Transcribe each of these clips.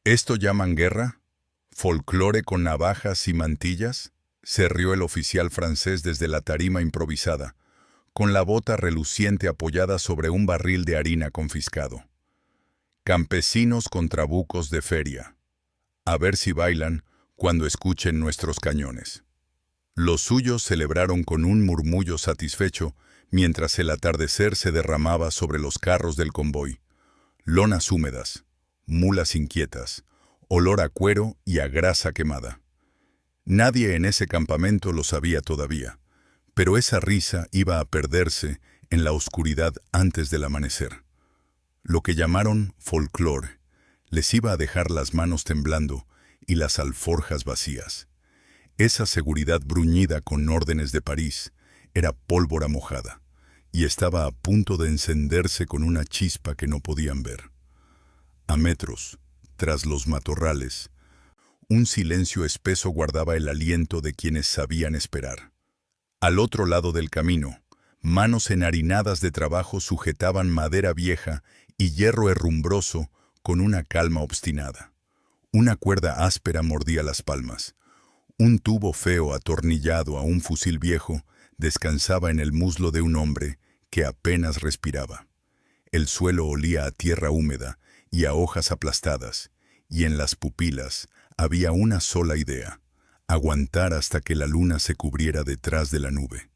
¿Esto llaman guerra? ¿Folclore con navajas y mantillas? Se rió el oficial francés desde la tarima improvisada, con la bota reluciente apoyada sobre un barril de harina confiscado. Campesinos con trabucos de feria. A ver si bailan cuando escuchen nuestros cañones. Los suyos celebraron con un murmullo satisfecho mientras el atardecer se derramaba sobre los carros del convoy. Lonas húmedas, mulas inquietas, olor a cuero y a grasa quemada. Nadie en ese campamento lo sabía todavía, pero esa risa iba a perderse en la oscuridad antes del amanecer. Lo que llamaron folclore les iba a dejar las manos temblando y las alforjas vacías. Esa seguridad bruñida con órdenes de París era pólvora mojada y estaba a punto de encenderse con una chispa que no podían ver. A metros, tras los matorrales, un silencio espeso guardaba el aliento de quienes sabían esperar. Al otro lado del camino, manos enharinadas de trabajo sujetaban madera vieja y hierro herrumbroso con una calma obstinada. Una cuerda áspera mordía las palmas. Un tubo feo atornillado a un fusil viejo descansaba en el muslo de un hombre que apenas respiraba. El suelo olía a tierra húmeda y a hojas aplastadas, y en las pupilas había una sola idea: aguantar hasta que la luna se cubriera detrás de la nube.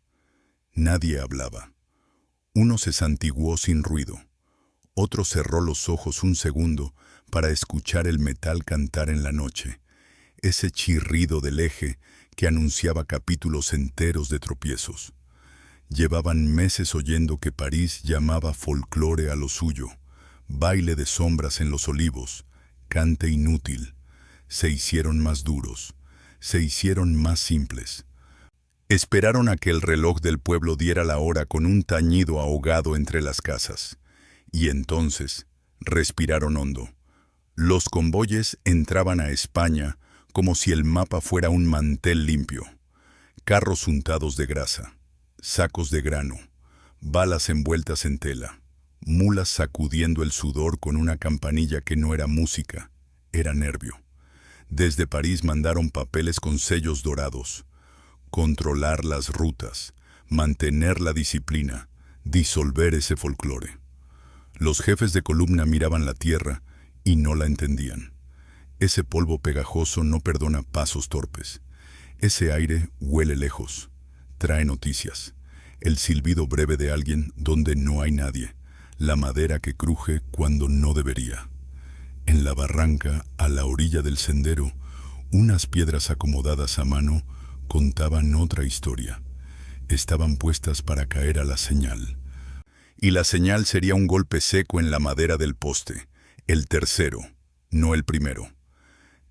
Nadie hablaba. Uno se santiguó sin ruido. Otro cerró los ojos un segundo para escuchar el metal cantar en la noche, ese chirrido del eje que anunciaba capítulos enteros de tropiezos. Llevaban meses oyendo que París llamaba folclore a lo suyo, baile de sombras en los olivos, cante inútil. Se hicieron más duros, se hicieron más simples. Esperaron a que el reloj del pueblo diera la hora con un tañido ahogado entre las casas, y entonces respiraron hondo. Los convoyes entraban a España como si el mapa fuera un mantel limpio. Carros untados de grasa, sacos de grano, balas envueltas en tela, mulas sacudiendo el sudor con una campanilla que no era música, era nervio. Desde París mandaron papeles con sellos dorados: controlar las rutas, mantener la disciplina, disolver ese folclore. Los jefes de columna miraban la tierra y no la entendían. Ese polvo pegajoso no perdona pasos torpes. Ese aire huele lejos, trae noticias. El silbido breve de alguien donde no hay nadie. La madera que cruje cuando no debería. En la barranca, a la orilla del sendero, unas piedras acomodadas a mano contaban otra historia. Estaban puestas para caer a la señal. Y la señal sería un golpe seco en la madera del poste, el tercero, no el primero.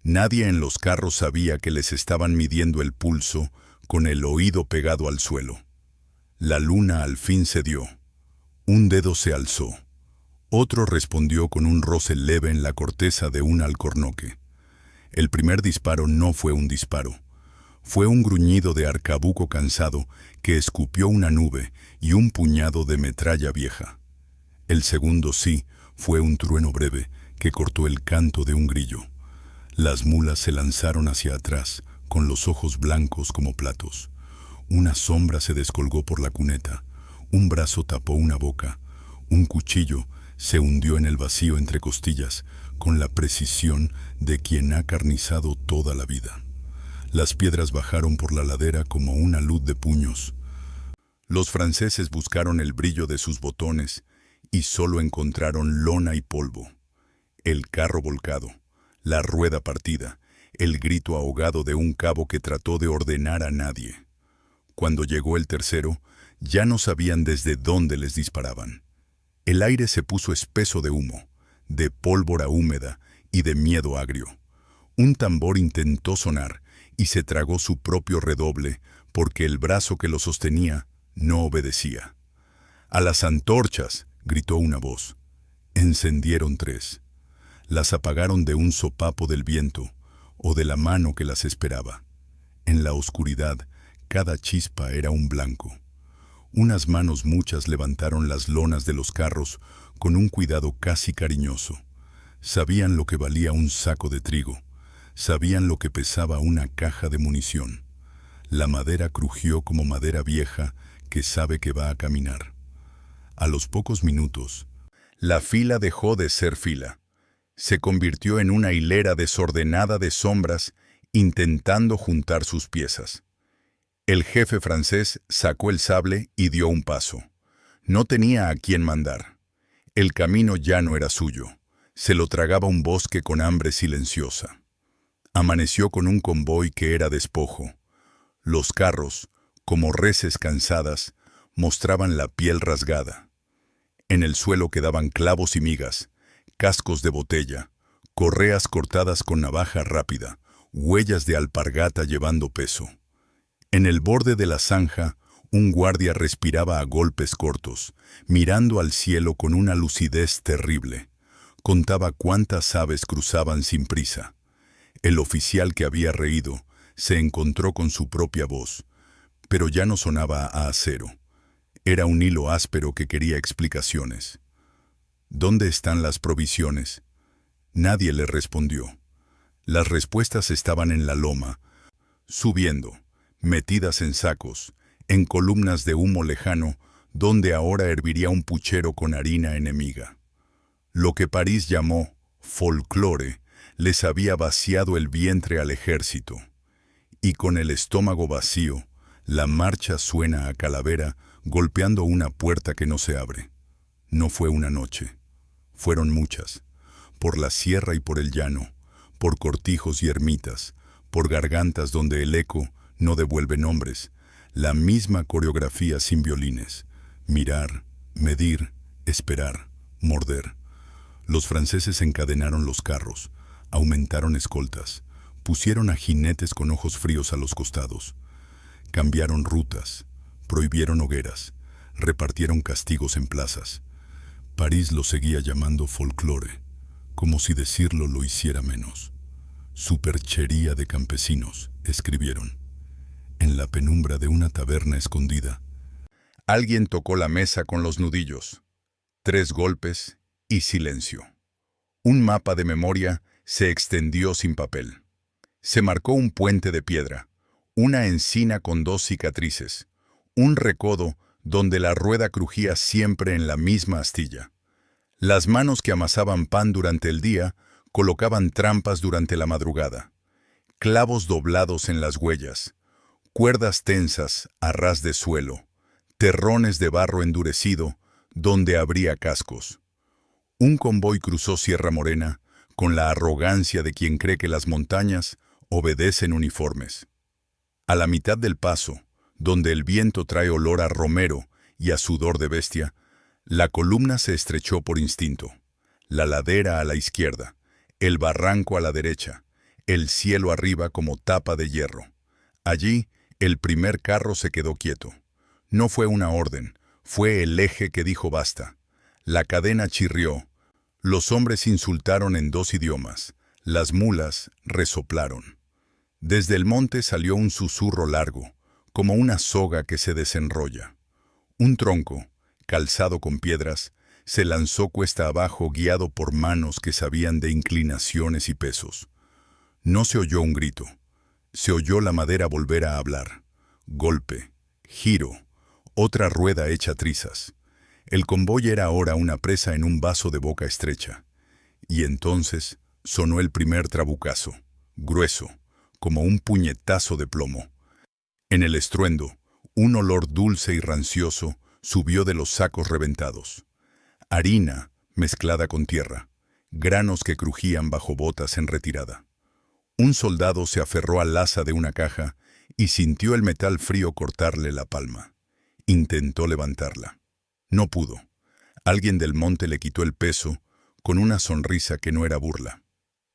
Nadie en los carros sabía que les estaban midiendo el pulso con el oído pegado al suelo. La luna al fin cedió. Un dedo se alzó. Otro respondió con un roce leve en la corteza de un alcornoque. El primer disparo no fue un disparo. Fue un gruñido de arcabuco cansado que escupió una nube y un puñado de metralla vieja. El segundo sí fue un trueno breve que cortó el canto de un grillo. Las mulas se lanzaron hacia atrás, con los ojos blancos como platos. Una sombra se descolgó por la cuneta, un brazo tapó una boca, un cuchillo se hundió en el vacío entre costillas, con la precisión de quien ha carnizado toda la vida. Las piedras bajaron por la ladera como una luz de puños. Los franceses buscaron el brillo de sus botones y solo encontraron lona y polvo. El carro volcado, la rueda partida, el grito ahogado de un cabo que trató de ordenar a nadie. Cuando llegó el tercero, ya no sabían desde dónde les disparaban. El aire se puso espeso de humo, de pólvora húmeda y de miedo agrio. Un tambor intentó sonar y se tragó su propio redoble porque el brazo que lo sostenía no obedecía. «¡A las antorchas!», gritó una voz. Encendieron tres. Las apagaron de un sopapo del viento o de la mano que las esperaba. En la oscuridad, cada chispa era un blanco. Unas manos muchas levantaron las lonas de los carros con un cuidado casi cariñoso. Sabían lo que valía un saco de trigo. Sabían lo que pesaba una caja de munición. La madera crujió como madera vieja que sabe que va a caminar. A los pocos minutos, la fila dejó de ser fila. Se convirtió en una hilera desordenada de sombras intentando juntar sus piezas. El jefe francés sacó el sable y dio un paso. No tenía a quién mandar. El camino ya no era suyo. Se lo tragaba un bosque con hambre silenciosa. Amaneció con un convoy que era despojo. Los carros, como reses cansadas, mostraban la piel rasgada. En el suelo quedaban clavos y migas, cascos de botella, correas cortadas con navaja rápida, huellas de alpargata llevando peso. En el borde de la zanja, un guardia respiraba a golpes cortos, mirando al cielo con una lucidez terrible. Contaba cuántas aves cruzaban sin prisa. El oficial que había reído se encontró con su propia voz, pero ya no sonaba a acero. Era un hilo áspero que quería explicaciones. ¿Dónde están las provisiones? Nadie le respondió. Las respuestas estaban en la loma, subiendo, metidas en sacos, en columnas de humo lejano, donde ahora herviría un puchero con harina enemiga. Lo que París llamó folclore les había vaciado el vientre al ejército. Y con el estómago vacío, la marcha suena a calavera golpeando una puerta que no se abre. No fue una noche, fueron muchas, por la sierra y por el llano, por cortijos y ermitas, por gargantas donde el eco no devuelve nombres, la misma coreografía sin violines, mirar, medir, esperar, morder. Los franceses encadenaron los carros, aumentaron escoltas, pusieron a jinetes con ojos fríos a los costados, cambiaron rutas, prohibieron hogueras, repartieron castigos en plazas. París lo seguía llamando folclore, como si decirlo lo hiciera menos. Superchería de campesinos, escribieron. En la penumbra de una taberna escondida, alguien tocó la mesa con los nudillos. 3 golpes y silencio. Un mapa de memoria se extendió sin papel. Se marcó un puente de piedra, una encina con 2 cicatrices, un recodo donde la rueda crujía siempre en la misma astilla. Las manos que amasaban pan durante el día colocaban trampas durante la madrugada, clavos doblados en las huellas, cuerdas tensas a ras de suelo, terrones de barro endurecido donde habría cascos. Un convoy cruzó Sierra Morena con la arrogancia de quien cree que las montañas obedecen uniformes. A la mitad del paso, donde el viento trae olor a romero y a sudor de bestia, la columna se estrechó por instinto. La ladera a la izquierda, el barranco a la derecha, el cielo arriba como tapa de hierro. Allí, el primer carro se quedó quieto. No fue una orden, fue el eje que dijo basta. La cadena chirrió. Los hombres insultaron en 2 idiomas. Las mulas resoplaron. Desde el monte salió un susurro largo, como una soga que se desenrolla. Un tronco, calzado con piedras, se lanzó cuesta abajo guiado por manos que sabían de inclinaciones y pesos. No se oyó un grito. Se oyó la madera volver a hablar. Golpe, giro, otra rueda hecha trizas. El convoy era ahora una presa en un vaso de boca estrecha. Y entonces sonó el primer trabucazo, grueso, como un puñetazo de plomo. En el estruendo, un olor dulce y rancioso subió de los sacos reventados. Harina mezclada con tierra, granos que crujían bajo botas en retirada. Un soldado se aferró al asa de una caja y sintió el metal frío cortarle la palma. Intentó levantarla. No pudo. Alguien del monte le quitó el peso con una sonrisa que no era burla.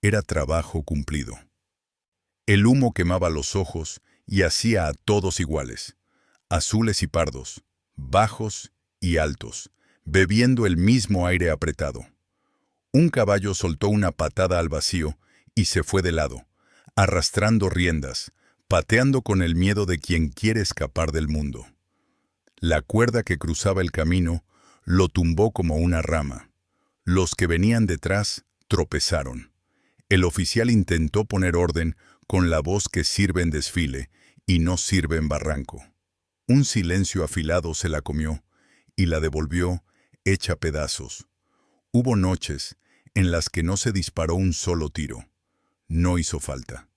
Era trabajo cumplido. El humo quemaba los ojos y hacía a todos iguales, azules y pardos, bajos y altos, bebiendo el mismo aire apretado. Un caballo soltó una patada al vacío y se fue de lado, arrastrando riendas, pateando con el miedo de quien quiere escapar del mundo. La cuerda que cruzaba el camino lo tumbó como una rama. Los que venían detrás Tropezaron. El oficial intentó poner orden con la voz que sirve en desfile y no sirve en barranco. Un silencio afilado se la comió y la devolvió hecha pedazos. Hubo noches en las que no se disparó un solo tiro. No hizo falta.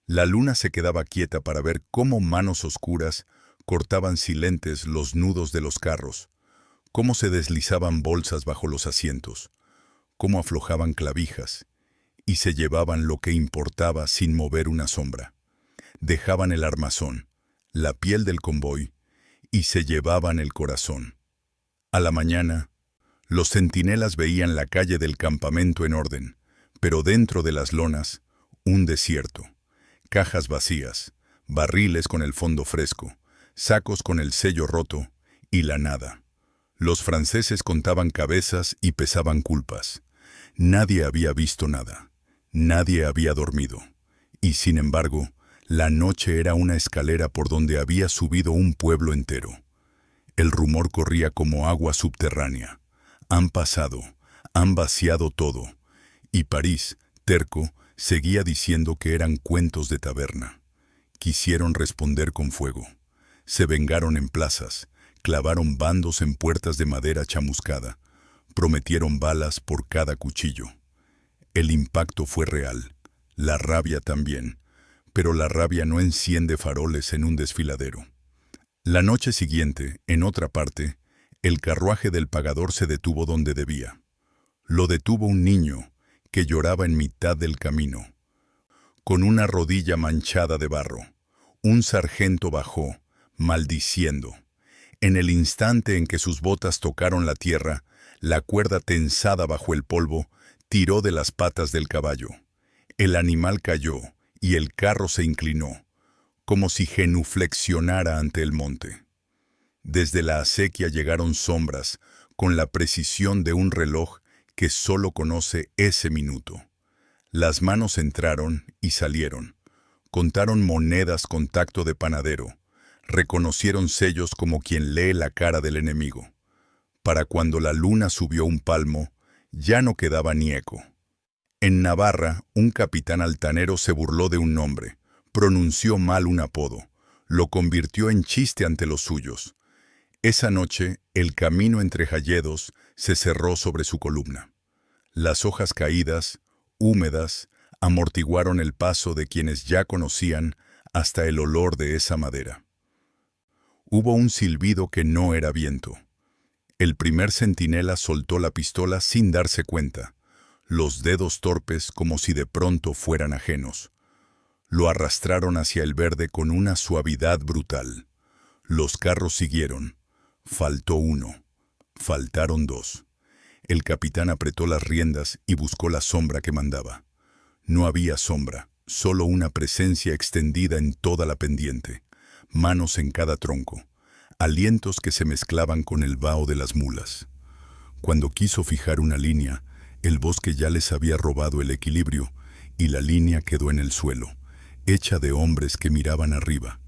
La luna se quedaba quieta para ver cómo manos oscuras cortaban silentes los nudos de los carros, cómo se deslizaban bolsas bajo los asientos, cómo aflojaban clavijas, y se llevaban lo que importaba sin mover una sombra. Dejaban el armazón, la piel del convoy, y se llevaban el corazón. A la mañana, los centinelas veían la calle del campamento en orden, pero dentro de las lonas, un desierto. Cajas vacías, barriles con el fondo fresco, sacos con el sello roto y la nada. Los franceses contaban cabezas y pesaban culpas. Nadie había visto nada. Nadie había dormido. Y sin embargo, la noche era una escalera por donde había subido un pueblo entero. El rumor corría como agua subterránea. Han pasado, han vaciado todo. Y París, terco, seguía diciendo que eran cuentos de taberna. Quisieron responder con fuego. Se vengaron en plazas, clavaron bandos en puertas de madera chamuscada, prometieron balas por cada cuchillo. El impacto fue real, la rabia también, pero la rabia no enciende faroles en un desfiladero. La noche siguiente, en otra parte, el carruaje del pagador se detuvo donde debía. Lo detuvo un niño que lloraba en mitad del camino. Con una rodilla manchada de barro, un sargento bajó, maldiciendo. En el instante en que sus botas tocaron la tierra, la cuerda tensada bajo el polvo tiró de las patas del caballo. El animal cayó y el carro se inclinó, como si genuflexionara ante el monte. Desde la acequia llegaron sombras, con la precisión de un reloj que solo conoce ese minuto. Las manos entraron y salieron. Contaron monedas con tacto de panadero. Reconocieron sellos como quien lee la cara del enemigo. Para cuando la luna subió un palmo, ya no quedaba ni eco. En Navarra, un capitán altanero se burló de un nombre, pronunció mal un apodo, lo convirtió en chiste ante los suyos. Esa noche, el camino entre hayedos se cerró sobre su columna. Las hojas caídas, húmedas, amortiguaron el paso de quienes ya conocían hasta el olor de esa madera. Hubo un silbido que no era viento. El primer centinela soltó la pistola sin darse cuenta, los dedos torpes como si de pronto fueran ajenos. Lo arrastraron hacia el verde con una suavidad brutal. Los carros siguieron. Faltó uno. Faltaron dos. El capitán apretó las riendas y buscó la sombra que mandaba. No había sombra, solo una presencia extendida en toda la pendiente, manos en cada tronco, alientos que se mezclaban con el vaho de las mulas. Cuando quiso fijar una línea, el bosque ya les había robado el equilibrio y la línea quedó en el suelo, hecha de hombres que miraban arriba.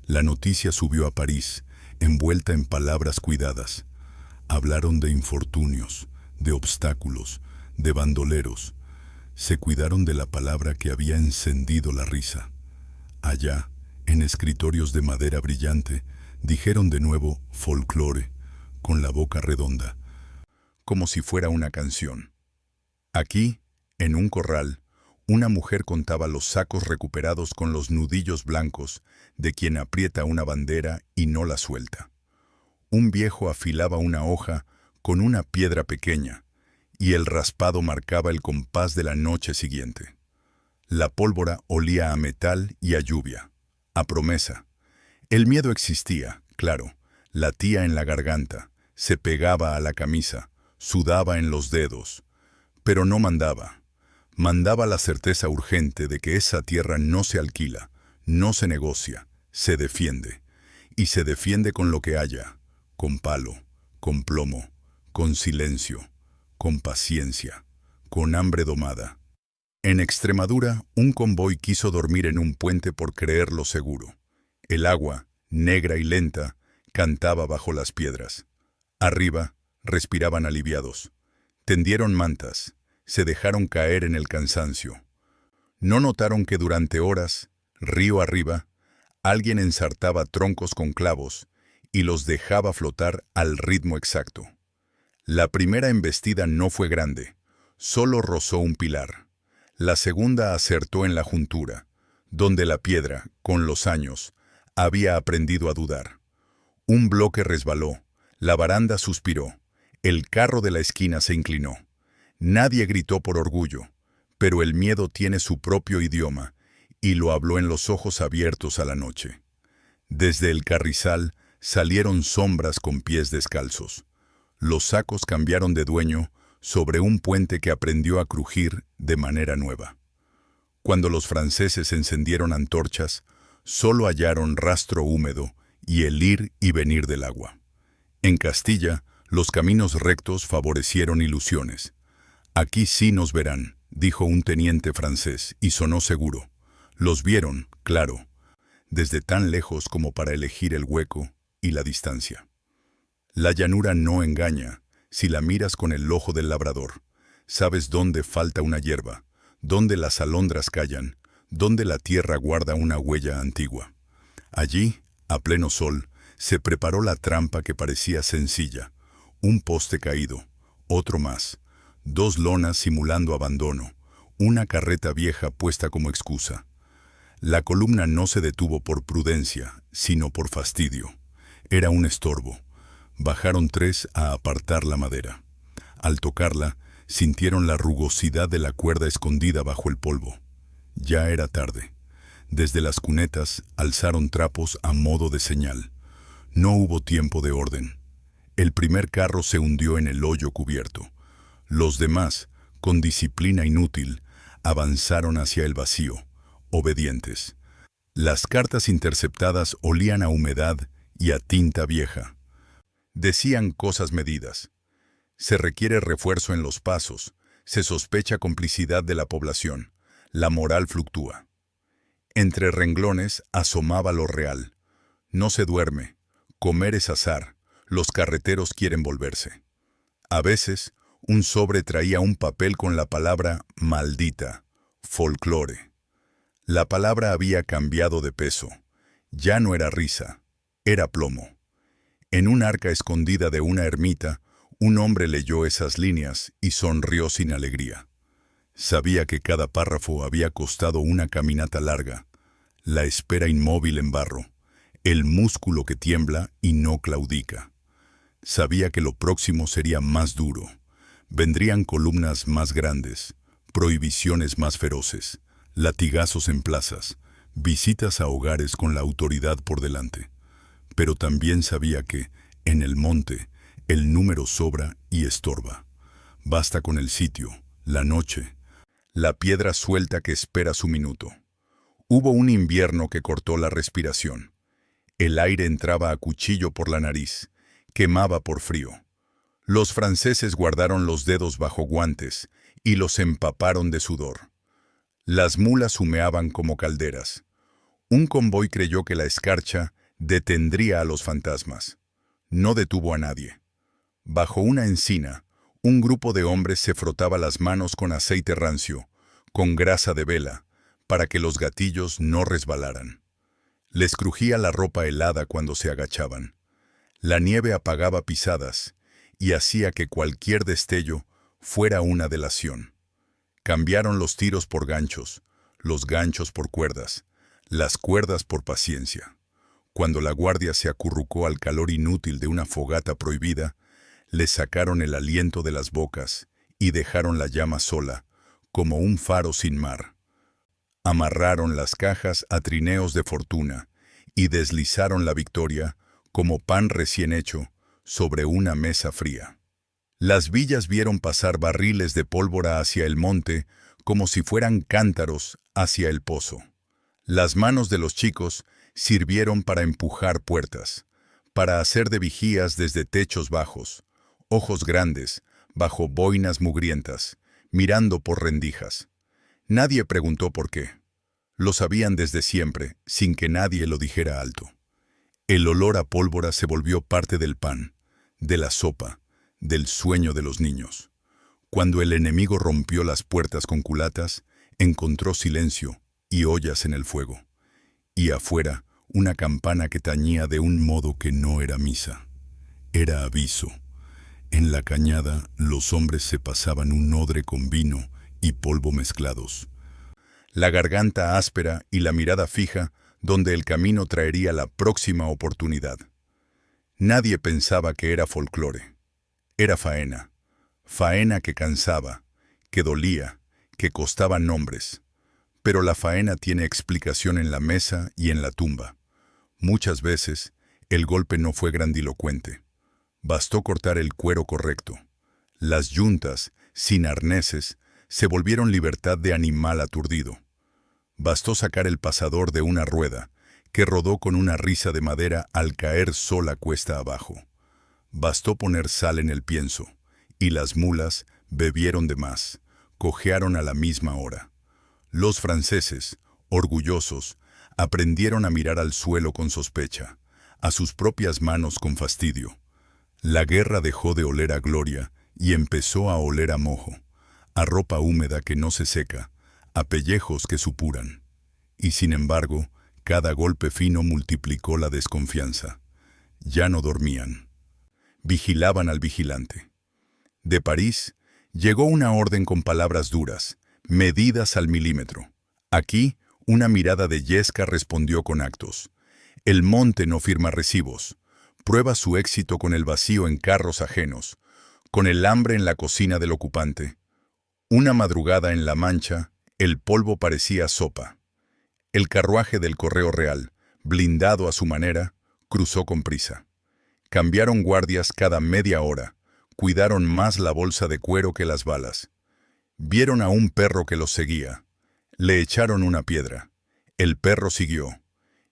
La noticia subió a París, envuelta en palabras cuidadas. Hablaron de infortunios, de obstáculos, de bandoleros. Se cuidaron de la palabra que había encendido la risa. Allá, en escritorios de madera brillante, dijeron de nuevo folclore, con la boca redonda, como si fuera una canción. Aquí, en un corral, una mujer contaba los sacos recuperados con los nudillos blancos de quien aprieta una bandera y no la suelta. Un viejo afilaba una hoja con una piedra pequeña, y el raspado marcaba el compás de la noche siguiente. La pólvora olía a metal y a lluvia, a promesa. El miedo existía, claro, latía en la garganta, se pegaba a la camisa, sudaba en los dedos, pero no mandaba. Mandaba la certeza urgente de que esa tierra no se alquila, no se negocia, se defiende. Y se defiende con lo que haya, con palo, con plomo, con silencio, con paciencia, con hambre domada. En Extremadura, un convoy quiso dormir en un puente por creerlo seguro. El agua, negra y lenta, cantaba bajo las piedras. Arriba, respiraban aliviados. Tendieron mantas, se dejaron caer en el cansancio. No notaron que durante horas, río arriba, alguien ensartaba troncos con clavos y los dejaba flotar al ritmo exacto. La primera embestida no fue grande, solo rozó un pilar. La segunda acertó en la juntura, donde la piedra, con los años, había aprendido a dudar. Un bloque resbaló, la baranda suspiró, el carro de la esquina se inclinó. Nadie gritó por orgullo, pero el miedo tiene su propio idioma, y lo habló en los ojos abiertos a la noche. Desde el carrizal salieron sombras con pies descalzos. Los sacos cambiaron de dueño sobre un puente que aprendió a crujir de manera nueva. Cuando los franceses encendieron antorchas, solo hallaron rastro húmedo y el ir y venir del agua. En Castilla, los caminos rectos favorecieron ilusiones. «Aquí sí nos verán», dijo un teniente francés, y sonó seguro. Los vieron, claro, desde tan lejos como para elegir el hueco y la distancia. La llanura no engaña si la miras con el ojo del labrador. Sabes dónde falta una hierba, dónde las alondras callan, dónde la tierra guarda una huella antigua. Allí, a pleno sol, se preparó la trampa que parecía sencilla. Un poste caído, otro más, 2 lonas simulando abandono, una carreta vieja puesta como excusa. La columna no se detuvo por prudencia, sino por fastidio. Era un estorbo. Bajaron 3 a apartar la madera. Al tocarla, sintieron la rugosidad de la cuerda escondida bajo el polvo. Ya era tarde. Desde las cunetas alzaron trapos a modo de señal. No hubo tiempo de orden. El primer carro se hundió en el hoyo cubierto. Los demás, con disciplina inútil, avanzaron hacia el vacío, obedientes. Las cartas interceptadas olían a humedad y a tinta vieja. Decían cosas medidas. Se requiere refuerzo en los pasos, se sospecha complicidad de la población, la moral fluctúa. Entre renglones asomaba lo real. No se duerme, comer es azar, los carreteros quieren volverse. A veces, un sobre traía un papel con la palabra maldita, folclore. La palabra había cambiado de peso. Ya no era risa, era plomo. En un arca escondida de una ermita, un hombre leyó esas líneas y sonrió sin alegría. Sabía que cada párrafo había costado una caminata larga, la espera inmóvil en barro, el músculo que tiembla y no claudica. Sabía que lo próximo sería más duro. Vendrían columnas más grandes, prohibiciones más feroces, latigazos en plazas, visitas a hogares con la autoridad por delante. Pero también sabía que, en el monte, el número sobra y estorba. Basta con el sitio, la noche, la piedra suelta que espera su minuto. Hubo un invierno que cortó la respiración. El aire entraba a cuchillo por la nariz, quemaba por frío. Los franceses guardaron los dedos bajo guantes y los empaparon de sudor. Las mulas humeaban como calderas. Un convoy creyó que la escarcha detendría a los fantasmas. No detuvo a nadie. Bajo una encina, un grupo de hombres se frotaba las manos con aceite rancio, con grasa de vela, para que los gatillos no resbalaran. Les crujía la ropa helada cuando se agachaban. La nieve apagaba pisadas y hacía que cualquier destello fuera una delación. Cambiaron los tiros por ganchos, los ganchos por cuerdas, las cuerdas por paciencia. Cuando la guardia se acurrucó al calor inútil de una fogata prohibida, les sacaron el aliento de las bocas y dejaron la llama sola, como un faro sin mar. Amarraron las cajas a trineos de fortuna y deslizaron la victoria, como pan recién hecho, sobre una mesa fría. Las villas vieron pasar barriles de pólvora hacia el monte como si fueran cántaros hacia el pozo. Las manos de los chicos sirvieron para empujar puertas, para hacer de vigías desde techos bajos, ojos grandes, bajo boinas mugrientas, mirando por rendijas. Nadie preguntó por qué. Lo sabían desde siempre, sin que nadie lo dijera alto. El olor a pólvora se volvió parte del pan, de la sopa, del sueño de los niños. Cuando el enemigo rompió las puertas con culatas, encontró silencio y ollas en el fuego. Y afuera, una campana que tañía de un modo que no era misa. Era aviso. En la cañada, los hombres se pasaban un odre con vino y polvo mezclados. La garganta áspera y la mirada fija, donde el camino traería la próxima oportunidad. Nadie pensaba que era folclore. Era faena. Faena que cansaba, que dolía, que costaba nombres. Pero la faena tiene explicación en la mesa y en la tumba. Muchas veces, el golpe no fue grandilocuente. Bastó cortar el cuero correcto. Las yuntas, sin arneses, se volvieron libertad de animal aturdido. Bastó sacar el pasador de una rueda, que rodó con una risa de madera al caer sola cuesta abajo. Bastó poner sal en el pienso, y las mulas bebieron de más, cojearon a la misma hora. Los franceses, orgullosos, aprendieron a mirar al suelo con sospecha, a sus propias manos con fastidio. La guerra dejó de oler a gloria y empezó a oler a mojo, a ropa húmeda que no se seca, a pellejos que supuran. Y sin embargo, cada golpe fino multiplicó la desconfianza. Ya no dormían. Vigilaban al vigilante. De París, llegó una orden con palabras duras, medidas al milímetro. Aquí, una mirada de Yesca respondió con actos. El monte no firma recibos. Prueba su éxito con el vacío en carros ajenos, con el hambre en la cocina del ocupante. Una madrugada en La Mancha, el polvo parecía sopa. El carruaje del Correo Real, blindado a su manera, cruzó con prisa. Cambiaron guardias cada media hora, cuidaron más la bolsa de cuero que las balas. Vieron a un perro que los seguía. Le echaron una piedra. El perro siguió.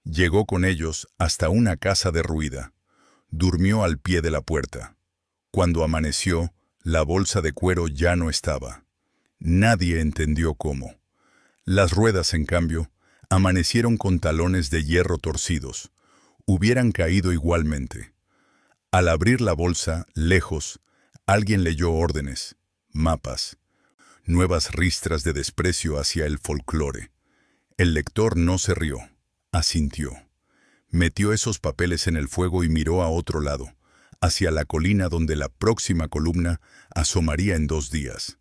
Llegó con ellos hasta una casa derruida. Durmió al pie de la puerta. Cuando amaneció, la bolsa de cuero ya no estaba. Nadie entendió cómo. Las ruedas, en cambio, amanecieron con talones de hierro torcidos. Hubieran caído igualmente. Al abrir la bolsa, lejos, alguien leyó órdenes, mapas, nuevas ristras de desprecio hacia el folclore. El lector no se rió, asintió. Metió esos papeles en el fuego y miró a otro lado, hacia la colina donde la próxima columna asomaría en 2 días.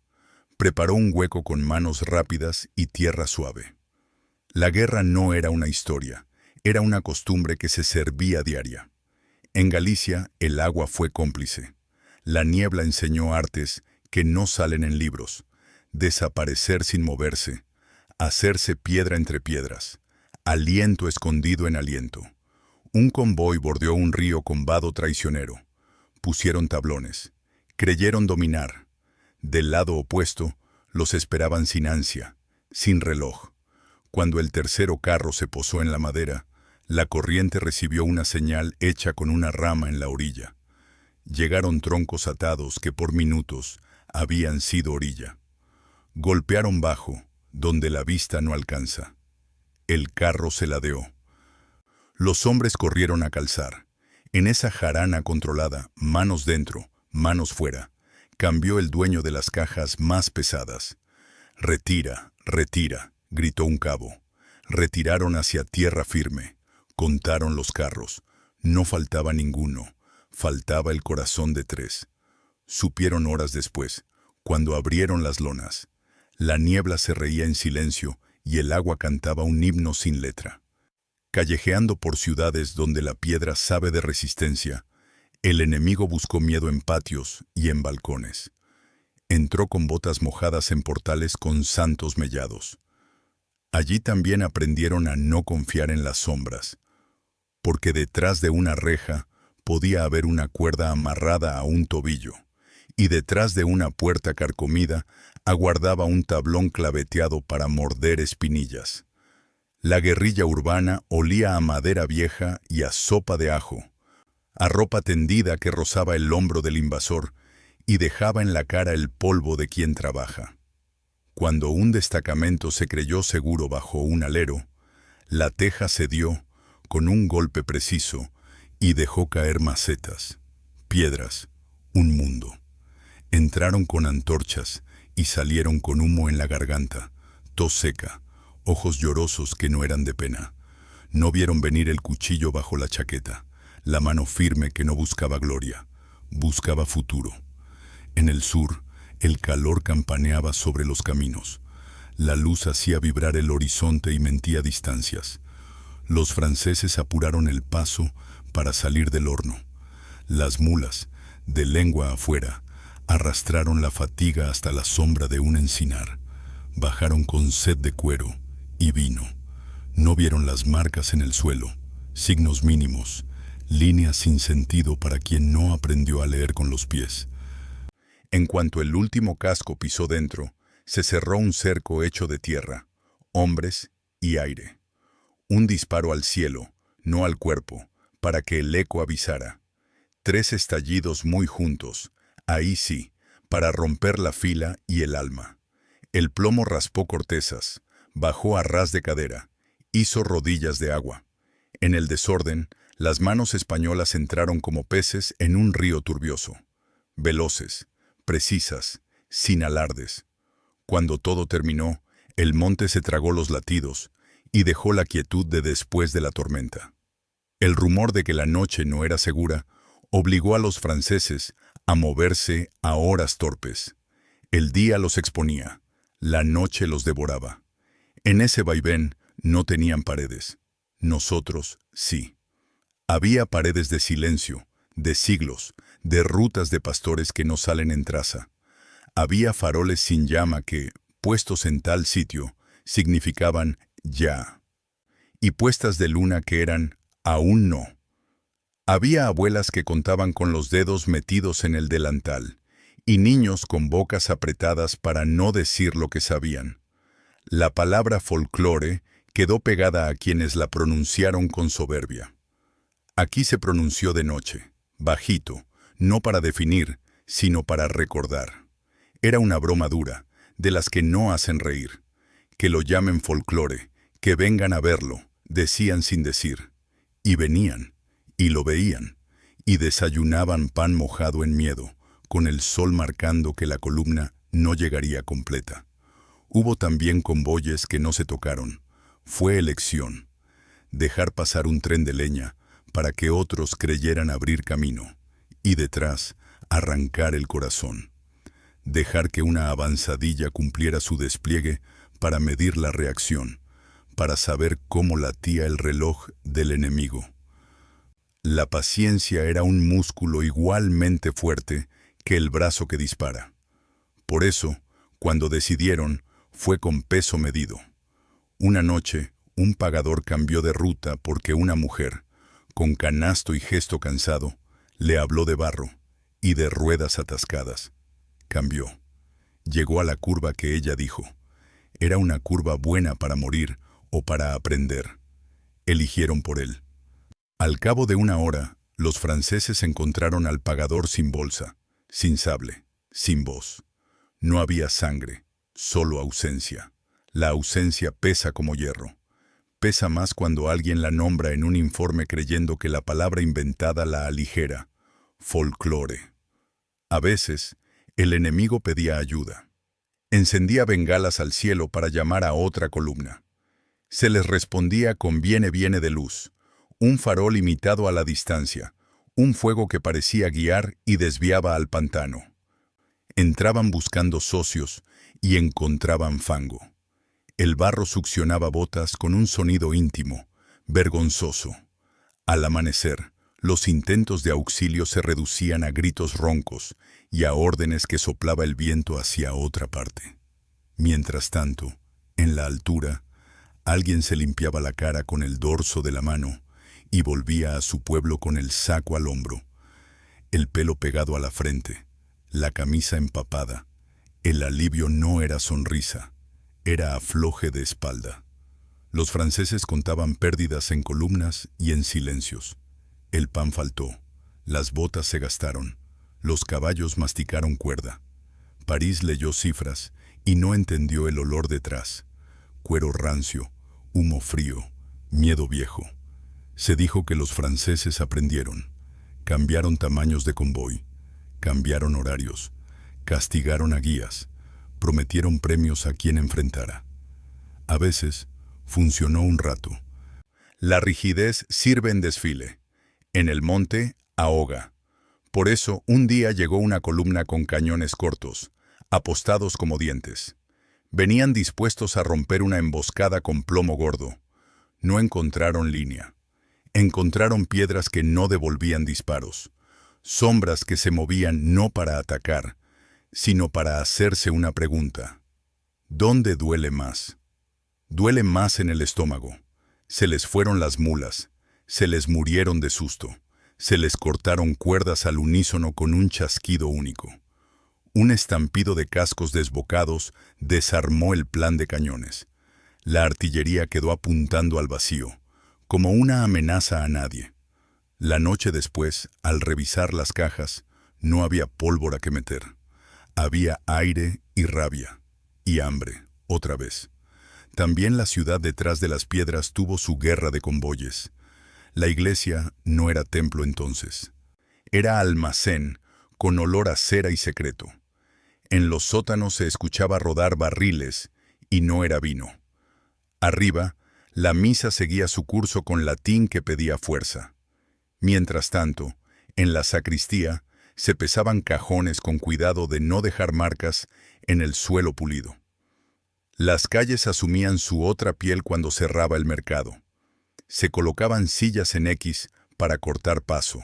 Preparó un hueco con manos rápidas y tierra suave. La guerra no era una historia, era una costumbre que se servía diaria. En Galicia, el agua fue cómplice. La niebla enseñó artes que no salen en libros. Desaparecer sin moverse, hacerse piedra entre piedras, aliento escondido en aliento. Un convoy bordeó un río con vado traicionero. Pusieron tablones. Creyeron dominar. Del lado opuesto, los esperaban sin ansia, sin reloj. Cuando el tercero carro se posó en la madera, la corriente recibió una señal hecha con una rama en la orilla. Llegaron troncos atados que por minutos habían sido orilla. Golpearon bajo, donde la vista no alcanza. El carro se ladeó. Los hombres corrieron a calzar. En esa jarana controlada, manos dentro, manos fuera, cambió el dueño de las cajas más pesadas. «Retira, retira», gritó un cabo. Retiraron hacia tierra firme. Contaron los carros. No faltaba ninguno. Faltaba el corazón de 3. Supieron horas después, cuando abrieron las lonas. La niebla se reía en silencio y el agua cantaba un himno sin letra. Callejeando por ciudades donde la piedra sabe de resistencia, el enemigo buscó miedo en patios y en balcones. Entró con botas mojadas en portales con santos mellados. Allí también aprendieron a no confiar en las sombras, porque detrás de una reja podía haber una cuerda amarrada a un tobillo, y detrás de una puerta carcomida aguardaba un tablón claveteado para morder espinillas. La guerrilla urbana olía a madera vieja y a sopa de ajo, a ropa tendida que rozaba el hombro del invasor y dejaba en la cara el polvo de quien trabaja. Cuando un destacamento se creyó seguro bajo un alero, la teja cedió con un golpe preciso y dejó caer macetas, piedras, un mundo. Entraron con antorchas y salieron con humo en la garganta, tos seca, ojos llorosos que no eran de pena. No vieron venir el cuchillo bajo la chaqueta, la mano firme que no buscaba gloria, buscaba futuro. En el sur, el calor campaneaba sobre los caminos. La luz hacía vibrar el horizonte y mentía distancias. Los franceses apuraron el paso para salir del horno. Las mulas, de lengua afuera, arrastraron la fatiga hasta la sombra de un encinar. Bajaron con sed de cuero y vino. No vieron las marcas en el suelo, signos mínimos, líneas sin sentido para quien no aprendió a leer con los pies. En cuanto el último casco pisó dentro, se cerró un cerco hecho de tierra, hombres y aire. Un disparo al cielo, no al cuerpo, para que el eco avisara. 3 estallidos muy juntos, ahí sí, para romper la fila y el alma. El plomo raspó cortezas, bajó a ras de cadera, hizo rodillas de agua. En el desorden, las manos españolas entraron como peces en un río turbioso. Veloces, precisas, sin alardes. Cuando todo terminó, el monte se tragó los latidos y dejó la quietud de después de la tormenta. El rumor de que la noche no era segura obligó a los franceses a moverse a horas torpes. El día los exponía, la noche los devoraba. En ese vaivén no tenían paredes. Nosotros sí. Había paredes de silencio, de siglos, de rutas de pastores que no salen en traza. Había faroles sin llama que, puestos en tal sitio, significaban ya. Y puestas de luna que eran aún no. Había abuelas que contaban con los dedos metidos en el delantal, y niños con bocas apretadas para no decir lo que sabían. La palabra folclore quedó pegada a quienes la pronunciaron con soberbia. Aquí se pronunció de noche, bajito, no para definir, sino para recordar. Era una broma dura, de las que no hacen reír. Que lo llamen folclore, que vengan a verlo, decían sin decir. Y venían, y lo veían, y desayunaban pan mojado en miedo, con el sol marcando que la columna no llegaría completa. Hubo también convoyes que no se tocaron. Fue elección. Dejar pasar un tren de leña para que otros creyeran abrir camino, y detrás arrancar el corazón. Dejar que una avanzadilla cumpliera su despliegue para medir la reacción, para saber cómo latía el reloj del enemigo. La paciencia era un músculo igualmente fuerte que el brazo que dispara. Por eso, cuando decidieron, fue con peso medido. Una noche, un pagador cambió de ruta porque una mujer, con canasto y gesto cansado, le habló de barro y de ruedas atascadas. Cambió. Llegó a la curva que ella dijo. Era una curva buena para morir o para aprender. Eligieron por él. Al cabo de una hora, los franceses encontraron al pagador sin bolsa, sin sable, sin voz. No había sangre, solo ausencia. La ausencia pesa como hierro. Pesa más cuando alguien la nombra en un informe creyendo que la palabra inventada la aligera. Folclore. A veces, el enemigo pedía ayuda. Encendía bengalas al cielo para llamar a otra columna. Se les respondía con viene de luz, un farol imitado a la distancia, un fuego que parecía guiar y desviaba al pantano. Entraban buscando socios y encontraban fango. El barro succionaba botas con un sonido íntimo, vergonzoso. Al amanecer, los intentos de auxilio se reducían a gritos roncos y a órdenes que soplaba el viento hacia otra parte. Mientras tanto, en la altura, alguien se limpiaba la cara con el dorso de la mano y volvía a su pueblo con el saco al hombro, el pelo pegado a la frente, la camisa empapada. El alivio no era sonrisa, era afloje de espalda. Los franceses contaban pérdidas en columnas y en silencios. El pan faltó, las botas se gastaron, los caballos masticaron cuerda. París leyó cifras y no entendió el olor detrás. Cuero rancio, humo frío, miedo viejo. Se dijo que los franceses aprendieron. Cambiaron tamaños de convoy, cambiaron horarios, Castigaron a guías, prometieron premios a quien enfrentara. A veces, funcionó un rato. La rigidez sirve en desfile. En el monte, ahoga. Por eso, un día llegó una columna con cañones cortos, apostados como dientes. Venían dispuestos a romper una emboscada con plomo gordo. No encontraron línea. Encontraron piedras que no devolvían disparos. Sombras que se movían no para atacar, sino para hacerse una pregunta. ¿Dónde duele más? Duele más en el estómago. Se les fueron las mulas, se les murieron de susto, se les cortaron cuerdas al unísono con un chasquido único. Un estampido de cascos desbocados desarmó el plan de cañones. La artillería quedó apuntando al vacío, como una amenaza a nadie. La noche después, al revisar las cajas, no había pólvora que meter. Había aire y rabia, y hambre, otra vez. También la ciudad detrás de las piedras tuvo su guerra de convoyes. La iglesia no era templo entonces. Era almacén, con olor a cera y secreto. En los sótanos se escuchaba rodar barriles, y no era vino. Arriba, la misa seguía su curso con latín que pedía fuerza. Mientras tanto, en la sacristía, se pesaban cajones con cuidado de no dejar marcas en el suelo pulido. Las calles asumían su otra piel cuando cerraba el mercado. Se colocaban sillas en X para cortar paso.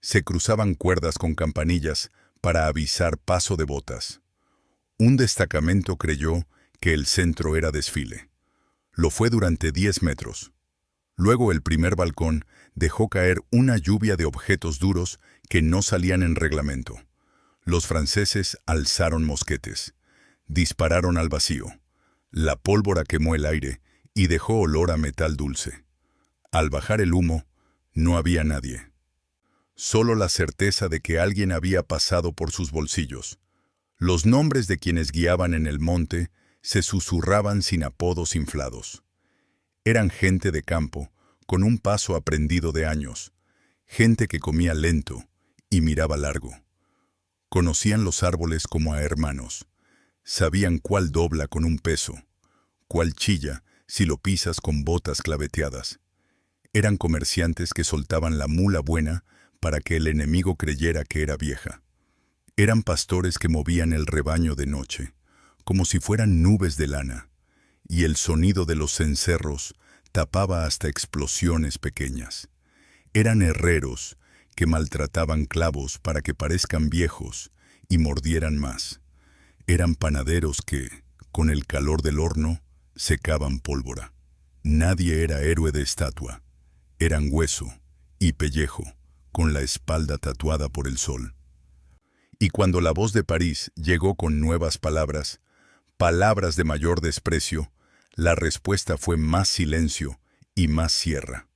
Se cruzaban cuerdas con campanillas para avisar paso de botas. Un destacamento creyó que el centro era desfile. Lo fue durante 10 metros. Luego el primer balcón dejó caer una lluvia de objetos duros que no salían en reglamento. Los franceses alzaron mosquetes. Dispararon al vacío. La pólvora quemó el aire y dejó olor a metal dulce. Al bajar el humo, no había nadie. Solo la certeza de que alguien había pasado por sus bolsillos. Los nombres de quienes guiaban en el monte se susurraban sin apodos inflados. Eran gente de campo, con un paso aprendido de años. Gente que comía lento y miraba largo. Conocían los árboles como a hermanos. Sabían cuál dobla con un peso, cuál chilla si lo pisas con botas claveteadas. Eran comerciantes que soltaban la mula buena para que el enemigo creyera que era vieja. Eran pastores que movían el rebaño de noche, como si fueran nubes de lana, y el sonido de los cencerros tapaba hasta explosiones pequeñas. Eran herreros que maltrataban clavos para que parezcan viejos y mordieran más. Eran panaderos que, con el calor del horno, secaban pólvora. Nadie era héroe de estatua. Eran hueso y pellejo, con la espalda tatuada por el sol. Y cuando la voz de París llegó con nuevas palabras, palabras de mayor desprecio, la respuesta fue más silencio y más sierra.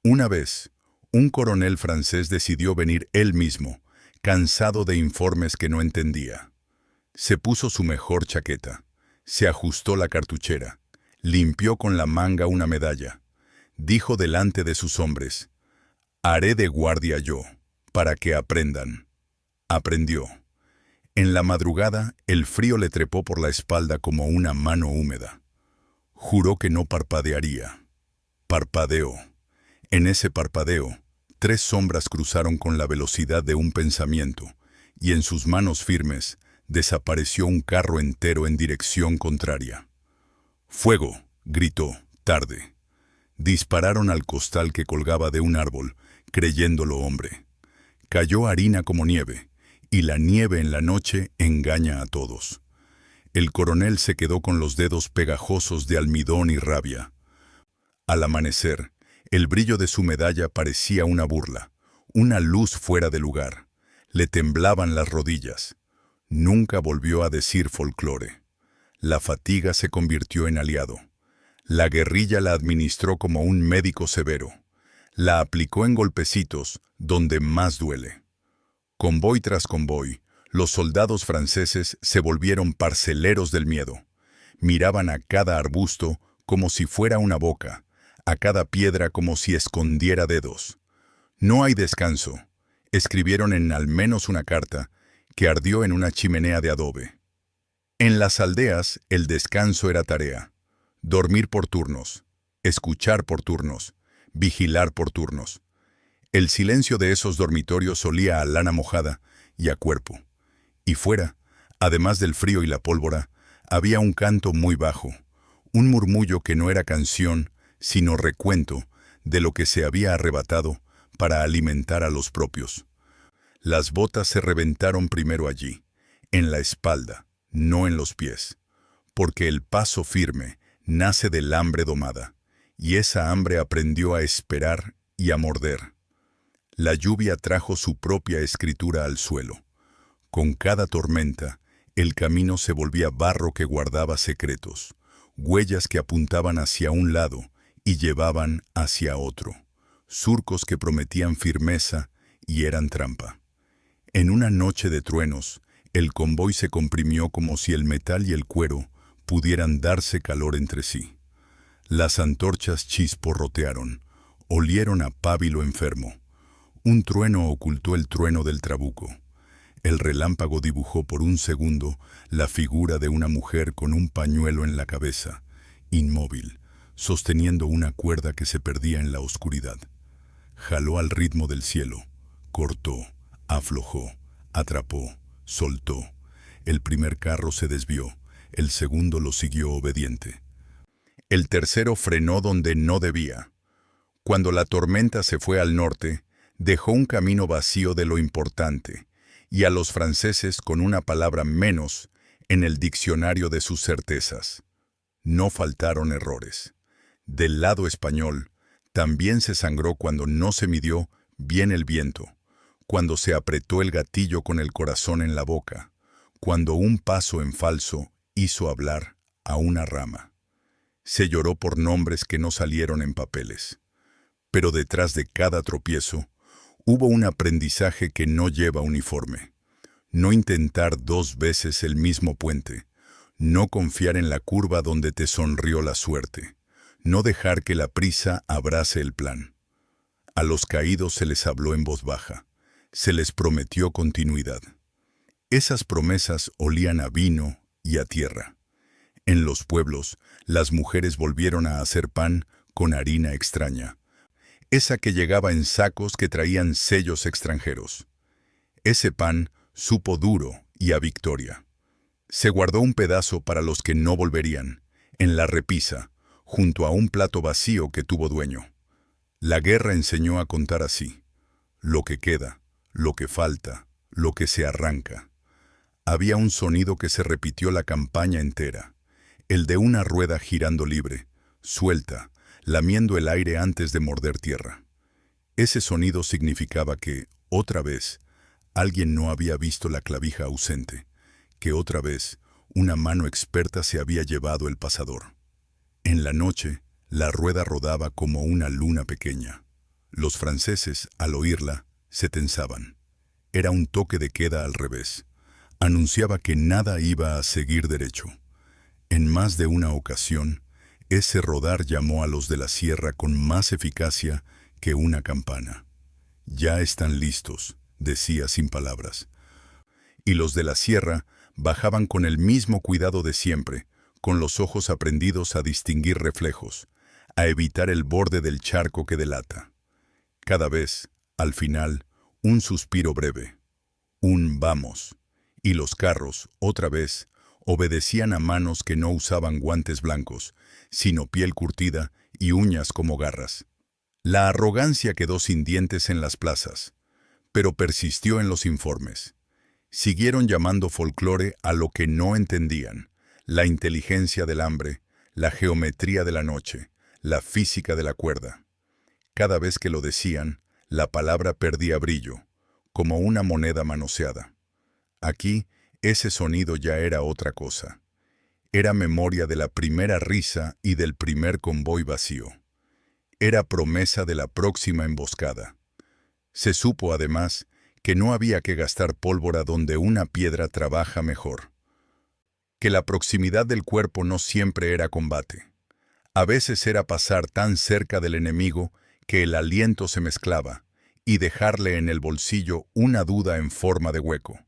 Una vez, un coronel francés decidió venir él mismo, cansado de informes que no entendía. Se puso su mejor chaqueta, se ajustó la cartuchera, limpió con la manga una medalla. Dijo delante de sus hombres: «Haré de guardia yo, para que aprendan». Aprendió. En la madrugada, el frío le trepó por la espalda como una mano húmeda. Juró que no parpadearía. Parpadeó. En ese parpadeo, 3 sombras cruzaron con la velocidad de un pensamiento, y en sus manos firmes desapareció un carro entero en dirección contraria. «¡Fuego!», gritó, tarde. Dispararon al costal que colgaba de un árbol, creyéndolo hombre. Cayó harina como nieve, y la nieve en la noche engaña a todos. El coronel se quedó con los dedos pegajosos de almidón y rabia. Al amanecer, el brillo de su medalla parecía una burla, una luz fuera de lugar. Le temblaban las rodillas. Nunca volvió a decir folclore. La fatiga se convirtió en aliado. La guerrilla la administró como un médico severo. La aplicó en golpecitos, donde más duele. Convoy tras convoy, los soldados franceses se volvieron parceleros del miedo. Miraban a cada arbusto como si fuera una boca, a cada piedra como si escondiera dedos. «No hay descanso», escribieron en al menos una carta, que ardió en una chimenea de adobe. En las aldeas, el descanso era tarea. Dormir por turnos, escuchar por turnos, vigilar por turnos. El silencio de esos dormitorios olía a lana mojada y a cuerpo. Y fuera, además del frío y la pólvora, había un canto muy bajo, un murmullo que no era canción, sino recuento de lo que se había arrebatado para alimentar a los propios. Las botas se reventaron primero allí, en la espalda, no en los pies, porque el paso firme nace del hambre domada, y esa hambre aprendió a esperar y a morder. La lluvia trajo su propia escritura al suelo. Con cada tormenta, el camino se volvía barro que guardaba secretos, huellas que apuntaban hacia un lado y llevaban hacia otro, surcos que prometían firmeza y eran trampa. En una noche de truenos, el convoy se comprimió como si el metal y el cuero pudieran darse calor entre sí. Las antorchas chisporrotearon, olieron a pábilo enfermo. Un trueno ocultó el trueno del trabuco. El relámpago dibujó por un segundo la figura de una mujer con un pañuelo en la cabeza, inmóvil, sosteniendo una cuerda que se perdía en la oscuridad. Jaló al ritmo del cielo, cortó, aflojó, atrapó, soltó. El primer carro se desvió, el segundo lo siguió obediente. El tercero frenó donde no debía. Cuando la tormenta se fue al norte, dejó un camino vacío de lo importante, y a los franceses con una palabra menos en el diccionario de sus certezas. No faltaron errores. Del lado español, también se sangró cuando no se midió bien el viento, cuando se apretó el gatillo con el corazón en la boca, cuando un paso en falso hizo hablar a una rama. Se lloró por nombres que no salieron en papeles. Pero detrás de cada tropiezo, hubo un aprendizaje que no lleva uniforme. No intentar 2 veces el mismo puente. No confiar en la curva donde te sonrió la suerte. No dejar que la prisa abrace el plan. A los caídos se les habló en voz baja. Se les prometió continuidad. Esas promesas olían a vino y a tierra. En los pueblos, las mujeres volvieron a hacer pan con harina extraña. Esa que llegaba en sacos que traían sellos extranjeros. Ese pan supo duro y a victoria. Se guardó un pedazo para los que no volverían, en la repisa, junto a un plato vacío que tuvo dueño. La guerra enseñó a contar así: lo que queda, lo que falta, lo que se arranca. Había un sonido que se repitió la campaña entera, el de una rueda girando libre, suelta, lamiendo el aire antes de morder tierra. Ese sonido significaba que, otra vez, alguien no había visto la clavija ausente, que otra vez una mano experta se había llevado el pasador. En la noche, la rueda rodaba como una luna pequeña. Los franceses, al oírla, se tensaban. Era un toque de queda al revés. Anunciaba que nada iba a seguir derecho. En más de una ocasión, ese rodar llamó a los de la sierra con más eficacia que una campana. «Ya están listos», decía sin palabras. Y los de la sierra bajaban con el mismo cuidado de siempre, con los ojos aprendidos a distinguir reflejos, a evitar el borde del charco que delata. Cada vez, al final, un suspiro breve, un «vamos», y los carros, otra vez, obedecían a manos que no usaban guantes blancos, sino piel curtida y uñas como garras. La arrogancia quedó sin dientes en las plazas, pero persistió en los informes. Siguieron llamando folclore a lo que no entendían: la inteligencia del hambre, la geometría de la noche, la física de la cuerda. Cada vez que lo decían, la palabra perdía brillo, como una moneda manoseada. Aquí, ese sonido ya era otra cosa. Era memoria de la primera risa y del primer convoy vacío. Era promesa de la próxima emboscada. Se supo, además, que no había que gastar pólvora donde una piedra trabaja mejor. Que la proximidad del cuerpo no siempre era combate. A veces era pasar tan cerca del enemigo que el aliento se mezclaba y dejarle en el bolsillo una duda en forma de hueco.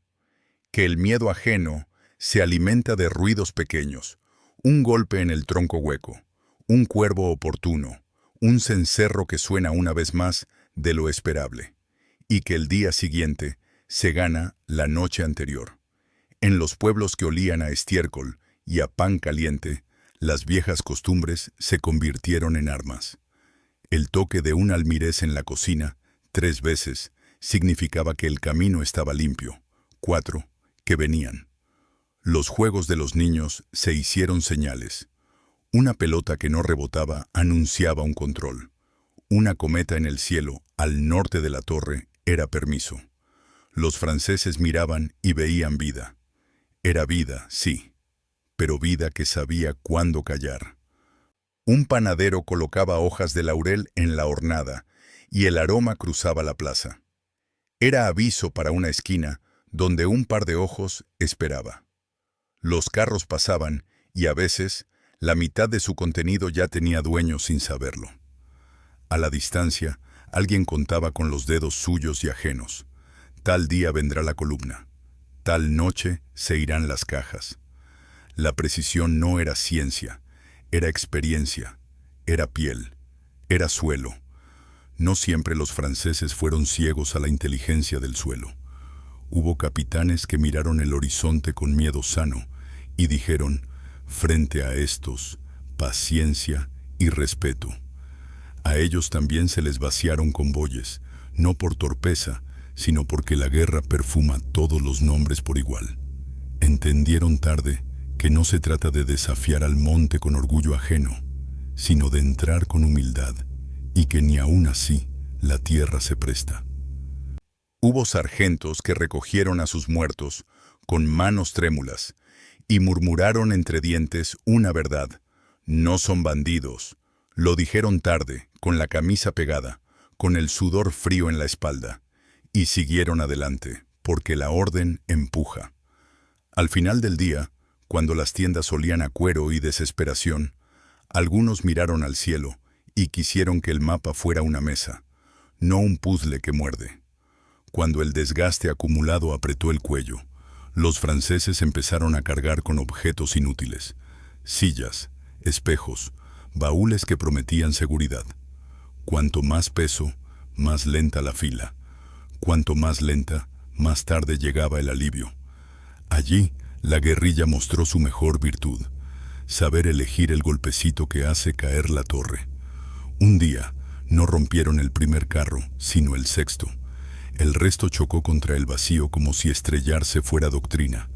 que el miedo ajeno se alimenta de ruidos pequeños, un golpe en el tronco hueco, un cuervo oportuno, un cencerro que suena una vez más de lo esperable, y que el día siguiente se gana la noche anterior. En los pueblos que olían a estiércol y a pan caliente, las viejas costumbres se convirtieron en armas. El toque de un almirez en la cocina, 3 veces, significaba que el camino estaba limpio. 4, que venían. Los juegos de los niños se hicieron señales. Una pelota que no rebotaba anunciaba un control. Una cometa en el cielo, al norte de la torre, era permiso. Los franceses miraban y veían vida. Era vida, sí, pero vida que sabía cuándo callar. Un panadero colocaba hojas de laurel en la hornada y el aroma cruzaba la plaza. Era aviso para una esquina donde un par de ojos esperaba. Los carros pasaban y a veces la mitad de su contenido ya tenía dueño sin saberlo. A la distancia, alguien contaba con los dedos suyos y ajenos. Tal día vendrá la columna. Tal noche se irán las cajas. La precisión no era ciencia, era experiencia, era piel, era suelo. No siempre los franceses fueron ciegos a la inteligencia del suelo. Hubo capitanes que miraron el horizonte con miedo sano y dijeron, frente a estos, paciencia y respeto. A ellos también se les vaciaron convoyes, no por torpeza, sino porque la guerra perfuma todos los nombres por igual. Entendieron tarde que no se trata de desafiar al monte con orgullo ajeno, sino de entrar con humildad, y que ni aún así la tierra se presta. Hubo sargentos que recogieron a sus muertos con manos trémulas y murmuraron entre dientes una verdad. No son bandidos. Lo dijeron tarde, con la camisa pegada, con el sudor frío en la espalda, y siguieron adelante, porque la orden empuja. Al final del día, cuando las tiendas olían a cuero y desesperación, algunos miraron al cielo y quisieron que el mapa fuera una mesa, no un puzzle que muerde. Cuando el desgaste acumulado apretó el cuello, los franceses empezaron a cargar con objetos inútiles, sillas, espejos, baúles que prometían seguridad. Cuanto más peso, más lenta la fila. Cuanto más lenta, más tarde llegaba el alivio. Allí, la guerrilla mostró su mejor virtud, saber elegir el golpecito que hace caer la torre. Un día, no rompieron el primer carro, sino el sexto. El resto chocó contra el vacío como si estrellarse fuera doctrina.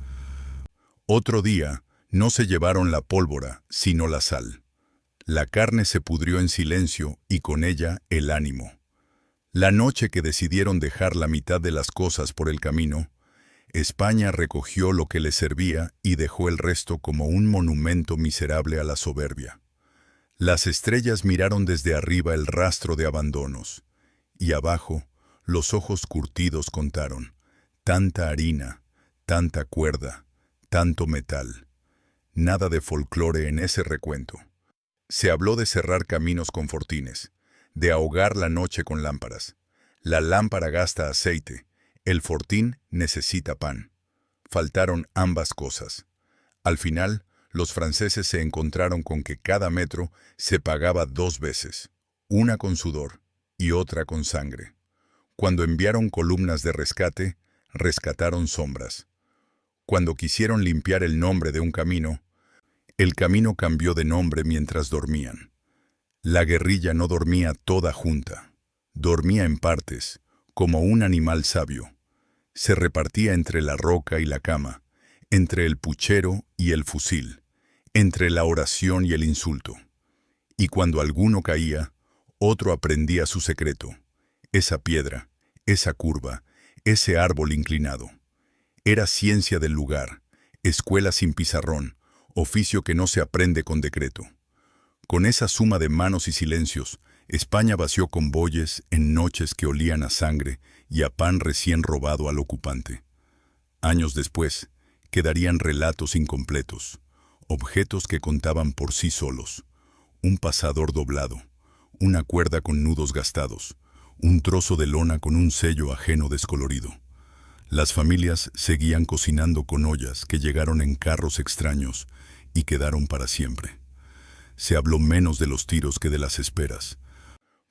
Otro día, no se llevaron la pólvora, sino la sal. La carne se pudrió en silencio y con ella el ánimo. La noche que decidieron dejar la mitad de las cosas por el camino, España recogió lo que le servía y dejó el resto como un monumento miserable a la soberbia. Las estrellas miraron desde arriba el rastro de abandonos, y abajo, los ojos curtidos contaron, tanta harina, tanta cuerda, tanto metal. Nada de folclore en ese recuento. Se habló de cerrar caminos con fortines, de ahogar la noche con lámparas. La lámpara gasta aceite, el fortín necesita pan. Faltaron ambas cosas. Al final, los franceses se encontraron con que cada metro se pagaba 2 veces, una con sudor y otra con sangre. Cuando enviaron columnas de rescate, rescataron sombras. Cuando quisieron limpiar el nombre de un camino, el camino cambió de nombre mientras dormían. La guerrilla no dormía toda junta, dormía en partes, como un animal sabio. Se repartía entre la roca y la cama, entre el puchero y el fusil, entre la oración y el insulto. Y cuando alguno caía, otro aprendía su secreto, esa piedra, esa curva, ese árbol inclinado. Era ciencia del lugar, escuela sin pizarrón, oficio que no se aprende con decreto. Con esa suma de manos y silencios, España vació convoyes en noches que olían a sangre y a pan recién robado al ocupante. Años después, quedarían relatos incompletos, objetos que contaban por sí solos, un pasador doblado, una cuerda con nudos gastados, un trozo de lona con un sello ajeno descolorido. Las familias seguían cocinando con ollas que llegaron en carros extraños y quedaron para siempre. Se habló menos de los tiros que de las esperas.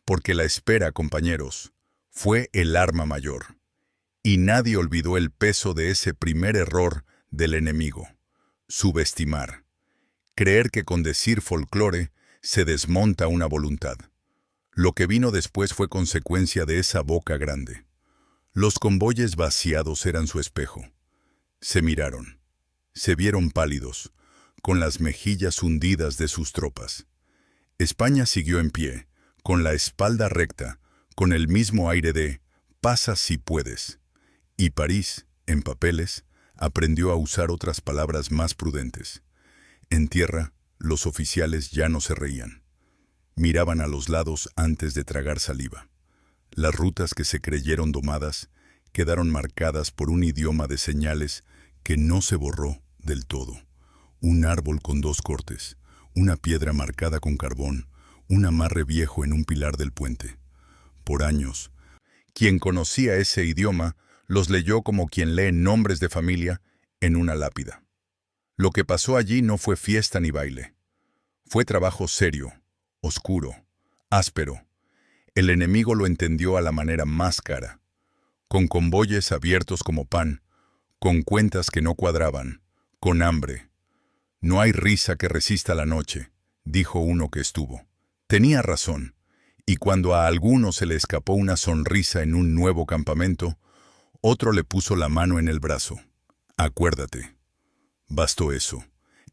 Porque la espera, compañeros, fue el arma mayor. Y nadie olvidó el peso de ese primer error del enemigo: subestimar. Creer que con decir folclore se desmonta una voluntad. Lo que vino después fue consecuencia de esa boca grande. Los convoyes vaciados eran su espejo. Se miraron. Se vieron pálidos, con las mejillas hundidas de sus tropas. España siguió en pie, con la espalda recta, con el mismo aire de «pasa si puedes». Y París, en papeles, aprendió a usar otras palabras más prudentes. En tierra, los oficiales ya no se reían. Miraban a los lados antes de tragar saliva. Las rutas que se creyeron domadas quedaron marcadas por un idioma de señales que no se borró del todo. Un árbol con 2 cortes, una piedra marcada con carbón, un amarre viejo en un pilar del puente. Por años, quien conocía ese idioma los leyó como quien lee nombres de familia en una lápida. Lo que pasó allí no fue fiesta ni baile. Fue trabajo serio, oscuro, áspero. El enemigo lo entendió a la manera más cara, con convoyes abiertos como pan, con cuentas que no cuadraban, con hambre. «No hay risa que resista la noche», dijo uno que estuvo. Tenía razón, y cuando a alguno se le escapó una sonrisa en un nuevo campamento, otro le puso la mano en el brazo. «Acuérdate». Bastó eso.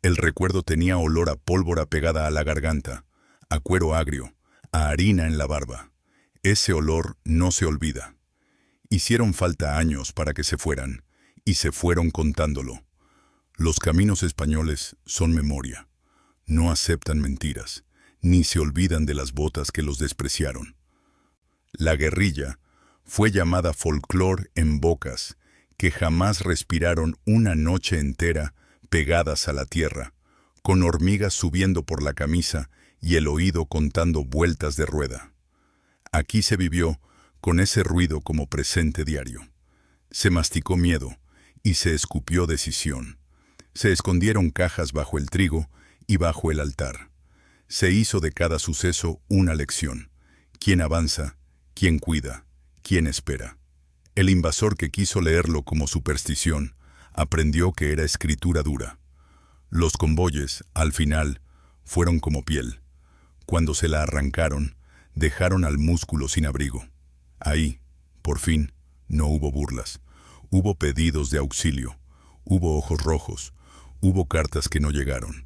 El recuerdo tenía olor a pólvora pegada a la garganta, a cuero agrio, a harina en la barba. Ese olor no se olvida. Hicieron falta años para que se fueran, y se fueron contándolo. Los caminos españoles son memoria. No aceptan mentiras, ni se olvidan de las botas que los despreciaron. La guerrilla fue llamada folclor en bocas que jamás respiraron una noche entera pegadas a la tierra, con hormigas subiendo por la camisa y el oído contando vueltas de rueda. Aquí se vivió con ese ruido como presente diario. Se masticó miedo y se escupió decisión. Se escondieron cajas bajo el trigo y bajo el altar. Se hizo de cada suceso una lección. ¿Quién avanza? ¿Quién cuida? ¿Quién espera? El invasor que quiso leerlo como superstición aprendió que era escritura dura. Los convoyes, al final, fueron como piel. Cuando se la arrancaron, dejaron al músculo sin abrigo. Ahí, por fin, no hubo burlas. Hubo pedidos de auxilio. Hubo ojos rojos. Hubo cartas que no llegaron.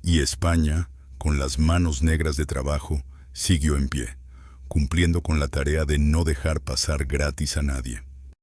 Y España, con las manos negras de trabajo, siguió en pie, cumpliendo con la tarea de no dejar pasar gratis a nadie.